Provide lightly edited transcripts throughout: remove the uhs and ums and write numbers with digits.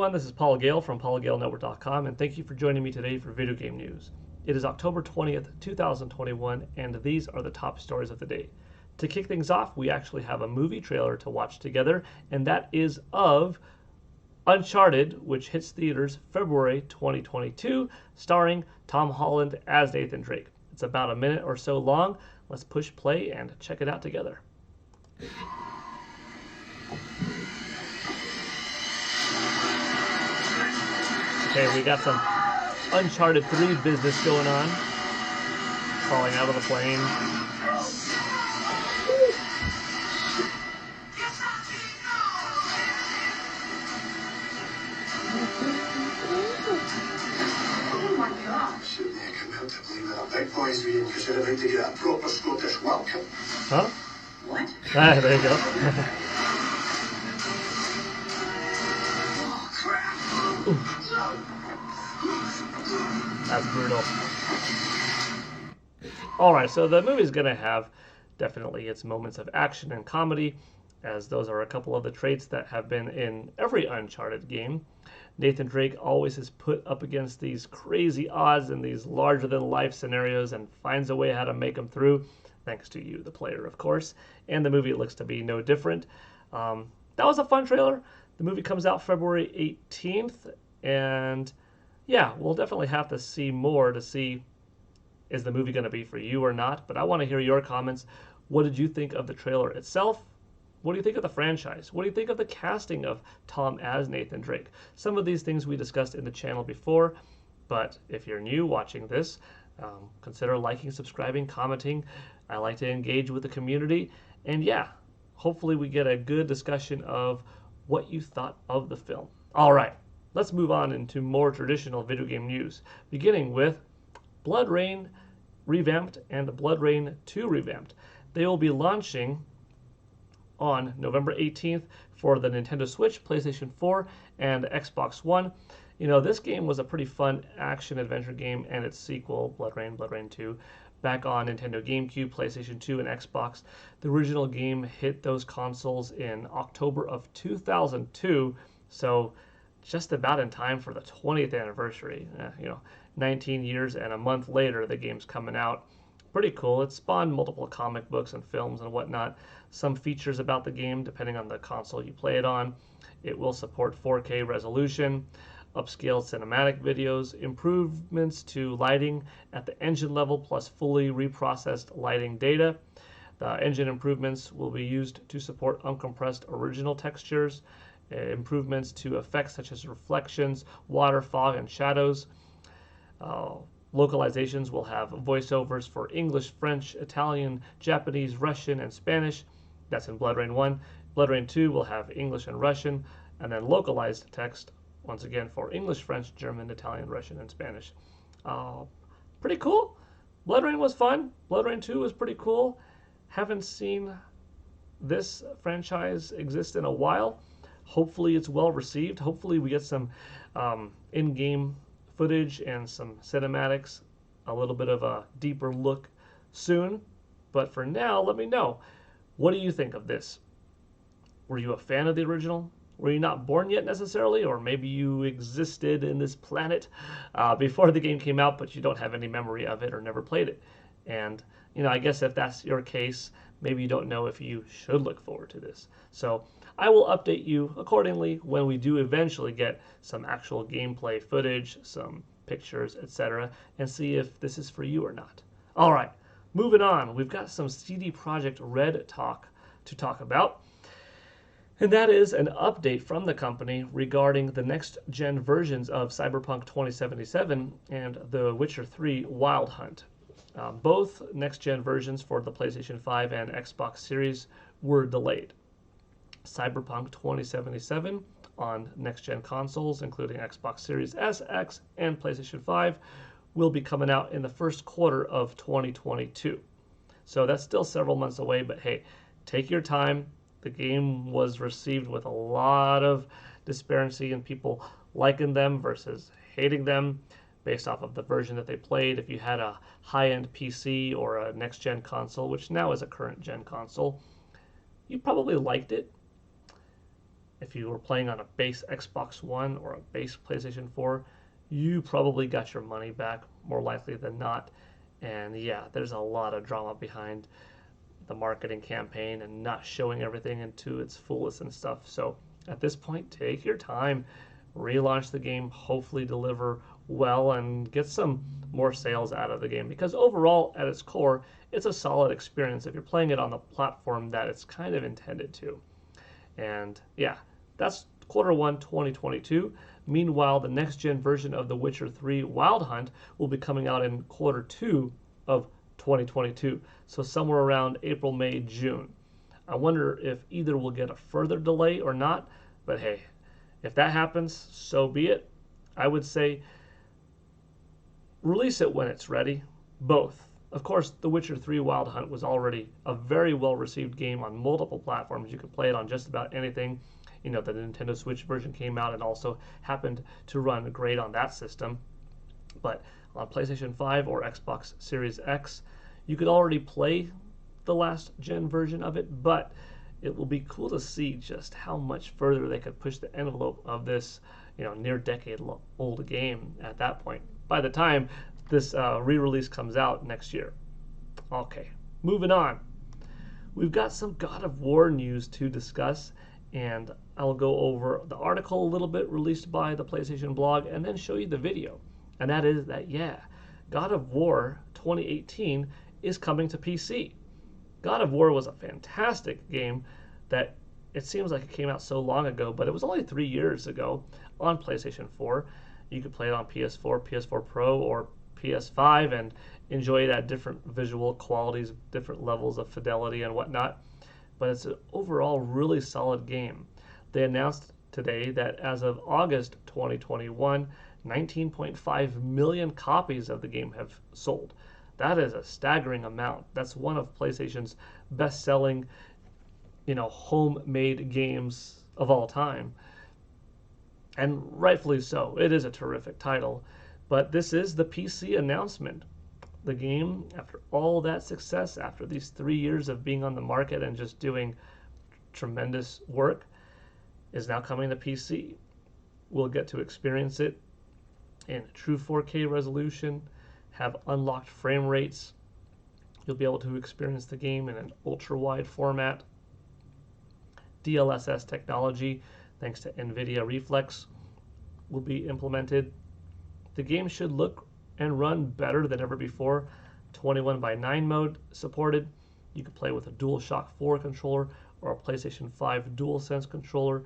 everyone, this is Paul Gale from paulgalenetwork.com, and thank you for joining me today for Video Game News. It is October 20th, 2021, and these are the top stories of the day. To kick things off, we actually have a movie trailer to watch together, and that is of Uncharted, which hits theaters February 2022, starring Tom Holland as Nathan Drake. It's about a minute or so long. Let's push play and check it out together. Okay, we got some Uncharted 3 business going on. Falling out of the plane. Oh my gosh. Shouldn't they come out to believe that a big boy's reading because they're about to get a proper Scottish welcome? Huh? What? Ah, there you go. Oh, crap. That's brutal. Alright, so the movie's going to have definitely its moments of action and comedy, as those are a couple of the traits that have been in every Uncharted game. Nathan Drake always is put up against these crazy odds and these larger-than-life scenarios and finds a way how to make them through, thanks to you, the player, of course. And the movie looks to be no different. That was a fun trailer. The movie comes out February 18th, and yeah, we'll definitely have to see more to see is the movie going to be for you or not. But I want to hear your comments. What did you think of the trailer itself? What do you think of the franchise? What do you think of the casting of Tom as Nathan Drake? Some of these things we discussed in the channel before, but if you're new watching this, consider liking, subscribing, commenting. I like to engage with the community. And yeah, hopefully we get a good discussion of what you thought of the film. All right, let's move on into more traditional video game news, beginning with Bloodrayne Revamped and Bloodrayne 2 Revamped. They will be launching on November 18th for the Nintendo Switch, PlayStation 4, and Xbox One. You know, this game was a pretty fun action-adventure game, and its sequel, Bloodrayne 2, back on Nintendo GameCube, PlayStation 2, and Xbox. The original game hit those consoles in October of 2002, so just about in time for the 20th anniversary. 19 years and a month later, the game's coming out. Pretty cool. It spawned multiple comic books and films and whatnot. Some features about the game, depending on the console you play it on. It will support 4K resolution, upscaled cinematic videos, improvements to lighting at the engine level, plus fully reprocessed lighting data. The engine improvements will be used to support uncompressed original textures, improvements to effects such as reflections, water, fog, and shadows. Localizations will have voiceovers for English, French, Italian, Japanese, Russian, and Spanish. That's in Bloodrayne 1. Bloodrayne 2 will have English and Russian, and then localized text, once again, for English, French, German, Italian, Russian, and Spanish. Pretty cool. Bloodrayne was fun. Bloodrayne 2 was pretty cool. Haven't seen this franchise exist in a while. Hopefully it's well received. Hopefully we get some in-game footage and some cinematics, a little bit of a deeper look soon. But for now, let me know. What do you think of this? Were you a fan of the original? Were you not born yet necessarily? Or maybe you existed in this planet before the game came out, but you don't have any memory of it or never played it. And, I guess if that's your case, maybe you don't know if you should look forward to this. So I will update you accordingly when we do eventually get some actual gameplay footage, some pictures, etc., and see if this is for you or not. All right, moving on. We've got some CD Projekt Red talk to talk about, and that is an update from the company regarding the next-gen versions of Cyberpunk 2077 and The Witcher 3 Wild Hunt. Both next-gen versions for the PlayStation 5 and Xbox Series were delayed. Cyberpunk 2077 on next-gen consoles, including Xbox Series S, X, and PlayStation 5, will be coming out in the first quarter of 2022. So that's still several months away, but hey, take your time. The game was received with a lot of disparity and people liking them versus hating them based off of the version that they played. If you had a high-end PC or a next-gen console, which now is a current-gen console, you probably liked it. if you were playing on a base Xbox One or a base PlayStation 4, you probably got your money back more likely than not. And yeah, there's a lot of drama behind the marketing campaign and not showing everything into its fullest and stuff. So at this point, take your time, relaunch the game, hopefully deliver well and get some more sales out of the game, because overall at its core it's a solid experience if you're playing it on the platform that it's kind of intended to. And yeah, that's Q1 2022. Meanwhile, the next gen version of The Witcher 3 Wild Hunt will be coming out in Q2 of 2022. So somewhere around April, May, June. I wonder if either will get a further delay or not, but hey, if that happens, so be it. I would say release it when it's ready, both. Of course, The Witcher 3 Wild Hunt was already a very well received game on multiple platforms. You could play it on just about anything. You know, the Nintendo Switch version came out and also happened to run great on that system. But on PlayStation 5 or Xbox Series X, you could already play the last gen version of it, but it will be cool to see just how much further they could push the envelope of this, near decade old game at that point, by the time this re-release comes out next year. Okay, moving on. We've got some God of War news to discuss, and I'll go over the article a little bit released by the PlayStation blog and then show you the video. And that is that, yeah, God of War 2018 is coming to PC. God of War was a fantastic game that it seems like it came out so long ago, but it was only 3 years ago on PlayStation 4. You could play it on PS4, PS4 Pro, or PS5 and enjoy it at different visual qualities, different levels of fidelity and whatnot. But it's an overall really solid game. They announced today that as of August 2021, 19.5 million copies of the game have sold. That is a staggering amount. That's one of PlayStation's best-selling, homemade games of all time. And rightfully so. It is a terrific title. But this is the PC announcement. The game, after all that success, after these 3 years of being on the market and just doing tremendous work, is now coming to PC. We'll get to experience it in true 4K resolution, have unlocked frame rates. You'll be able to experience the game in an ultra-wide format. DLSS technology, thanks to NVIDIA Reflex, will be implemented. The game should look and run better than ever before. 21:9 mode supported. You can play with a DualShock 4 controller or a PlayStation 5 DualSense controller,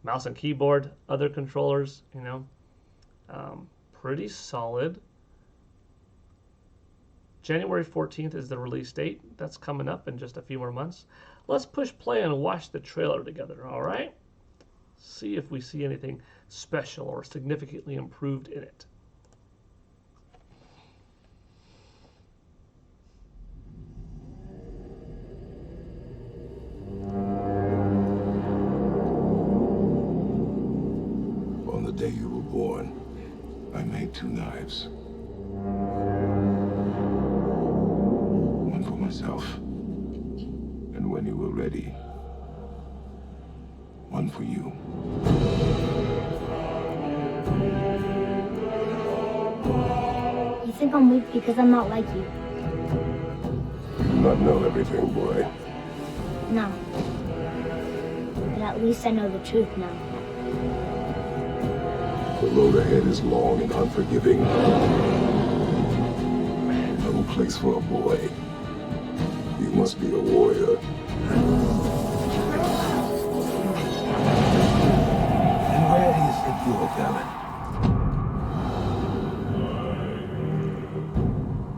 mouse and keyboard, other controllers, pretty solid. January 14th is the release date. That's coming up in just a few more months. Let's push play and watch the trailer together, all right? See if we see anything special or significantly improved in it. On the day you were born, I made 2 knives. One for myself, and when you were ready, one for you. You think I'm weak because I'm not like you? You do not know everything, boy. No. But at least I know the truth now. The road ahead is long and unforgiving. No place for a boy. You must be a warrior. And where do you think you're going?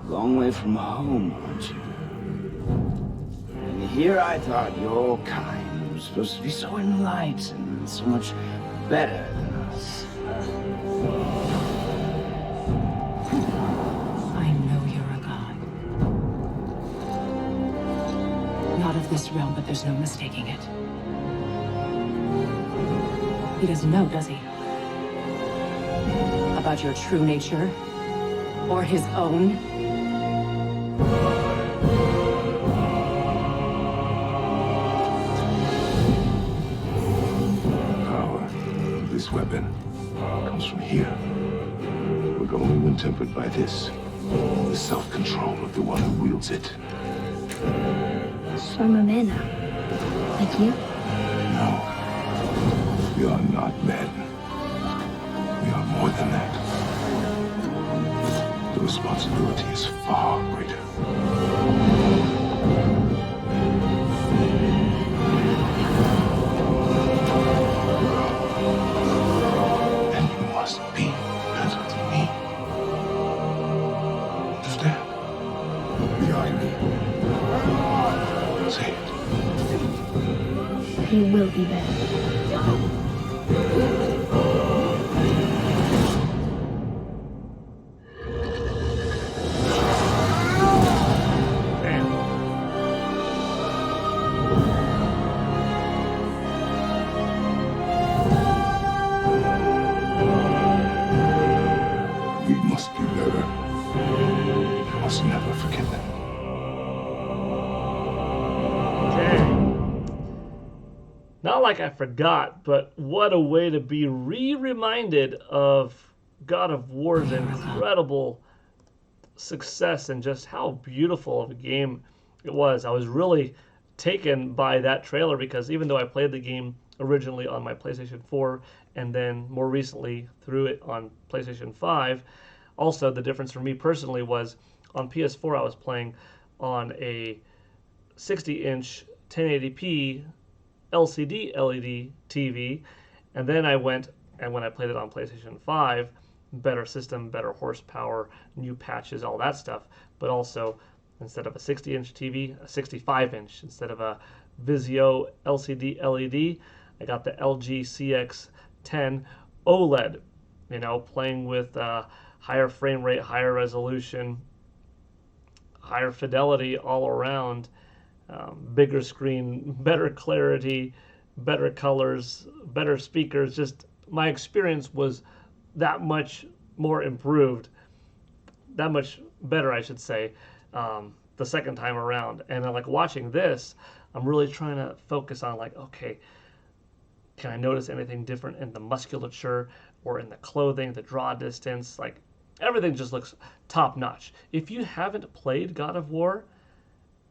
Long way from home, aren't you? And here I thought your kind was supposed to be so enlightened and so much better than us. I know you're a god. Not of this realm, but there's no mistaking it. He doesn't know, does he? About your true nature? Or his own? weapon comes from here. But only when tempered by this. The self-control of the one who wields it. So I'm a man now. Like you? No. We are not men. We are more than that. The responsibility is far greater. And you must be better than me. Understand? Behind me. Say it. You will be better. We must be better. We must never forget them. Not like I forgot, but what a way to be reminded of God of War's incredible success and just how beautiful of a game it was. I was really taken by that trailer because even though I played the game originally on my PlayStation 4 and then more recently through it on PlayStation 5, also the difference for me personally was on PS4 I was playing on a 60-inch 1080p LCD LED TV, and then I went and when I played it on PlayStation 5, better system, better horsepower, new patches, all that stuff, but also instead of a 60-inch TV, a 65-inch. Instead of a Vizio LCD LED, I got the LG CX10 OLED, you know, playing with higher frame rate, higher resolution, higher fidelity all around, bigger screen, better clarity, better colors, better speakers. Just my experience was that much more improved, that much better, I should say, the second time around. And like watching this, I'm really trying to focus on like, okay, can I notice anything different in the musculature or in the clothing, the draw distance? Like everything just looks top notch. If you haven't played God of War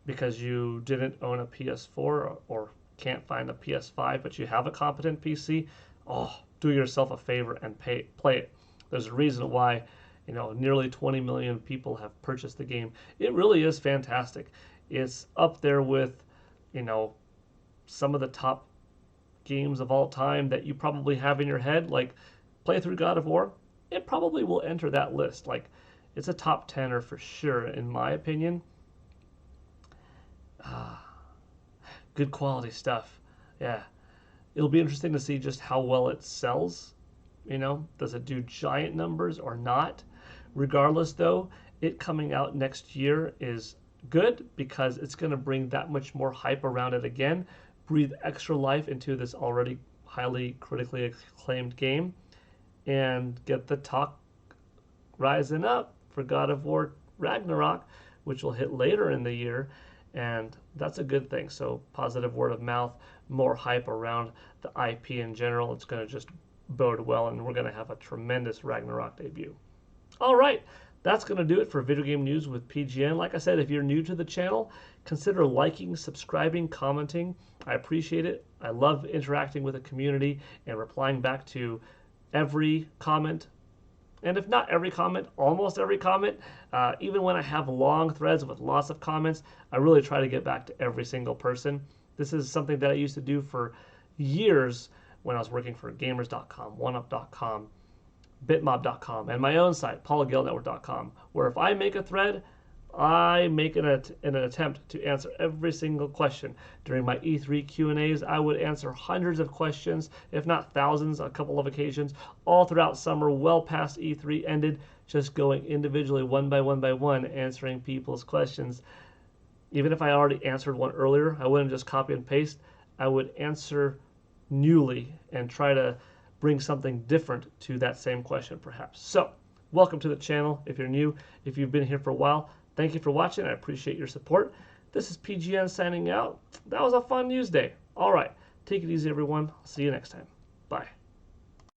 because you didn't own a PS4 or can't find a PS5, but you have a competent PC, oh, do yourself a favor and play it. There's a reason why, you know, nearly 20 million people have purchased the game. It really is fantastic. It's up there with, you know, some of the top games of all time that you probably have in your head, like play through God of War. It probably will enter that list. Like it's a top 10er for sure, in my opinion. Good quality stuff. Yeah. It'll be interesting to see just how well it sells. You know, does it do giant numbers or not? Regardless, though, it coming out next year is good because it's going to bring that much more hype around it again, breathe extra life into this already highly critically acclaimed game, and get the talk rising up for God of War Ragnarok, which will hit later in the year. And that's a good thing. So positive word of mouth, more hype around the IP in general. It's going to just bode well, and we're going to have a tremendous Ragnarok debut. All right, that's going to do it for Video Game News with PGN. Like I said, if you're new to the channel, consider liking, subscribing, commenting. I appreciate it. I love interacting with the community and replying back to every comment. And if not every comment, almost every comment. Even when I have long threads with lots of comments, I really try to get back to every single person. This is something that I used to do for years when I was working for Gamers.com, OneUp.com, Bitmob.com, and my own site, PaulGaleNetwork.com, where if I make a thread, I make an attempt to answer every single question. During my E3 Q&As, I would answer hundreds of questions, if not thousands, a couple of occasions, all throughout summer, well past E3 ended, just going individually one by one, answering people's questions. Even if I already answered one earlier, I wouldn't just copy and paste. I would answer newly and try to bring something different to that same question, perhaps. So, welcome to the channel if you're new. If you've been here for a while, thank you for watching. I appreciate your support. This is PGN signing out. That was a fun news day. All right. Take it easy, everyone. I'll see you next time. Bye.